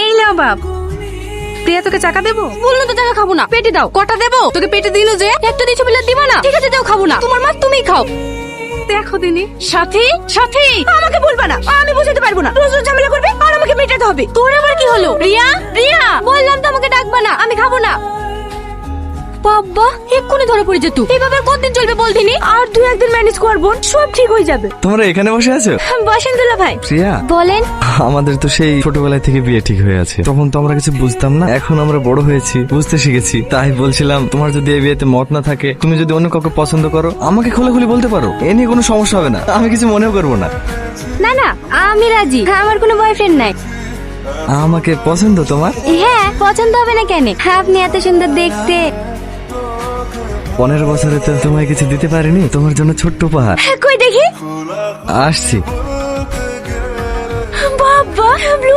এই নাও বাপ, প্রিয়া তোকে চাকা দেবো? বললো তো টাকা খাবো না, পেটে দাও। কটা দেবো? তোকে পেটে দিল যে একটা দিছো বলে দিবা না? ঠিক আছে দাও, খাবো না। তোমার মাছ তুমিই খাও। দেখো দিনি সাথী, সাথী আমাকে বলবা না, আমি বুঝাতে পারবো না। রোজ রোজ ঝামেলা করবে আর আমাকে মেটাতে হবে। তোর আবার কি হলো? রিয়া, রিয়া বললাম তো আমাকে ডাকবা না, আমি খাবো না। বাবা এক্ষুনি ধরা পড়ে যেত। এইভাবে আর কতদিন চলবে বল দিনি? আর 2-1 দিন ম্যানেজ করবো, সব ঠিক হয়ে যাবে। তোমরা এখানে বসে আছো? বসেন দুলা ভাই। প্রিয়া, বলেন। আমাদের তো সেই ছোটবেলায় থেকে বিয়ে ঠিক হয়ে আছে। তখন তো আমরা কিছু বুঝতাম না, এখন আমরা বড় হয়েছি, বুঝতে শিখেছি। তাই বলছিলাম, তোমার যদি এই বিয়েতে মত না থাকে, তুমি যদি অন্য কাউকে পছন্দ করো, আমাকে খোলাখুলি বলতে পারো, এ নিয়ে কোনো সমস্যা হবে না, আমি কিছু মনেও করবো না। না না, আমি রাজি। আমার কোনো বয়ফ্রেন্ড নাই। আমাকে পছন্দ তোমার? হ্যাঁ, পছন্দ হবে না কেন? আপনি এত সুন্দর দেখতে। 15 বছরে তো তোমায় কিছু দিতে পারিনি, তোমার জন্য ছোট্ট উপহার। কই দেখি। আসছি। বাবা ব্লু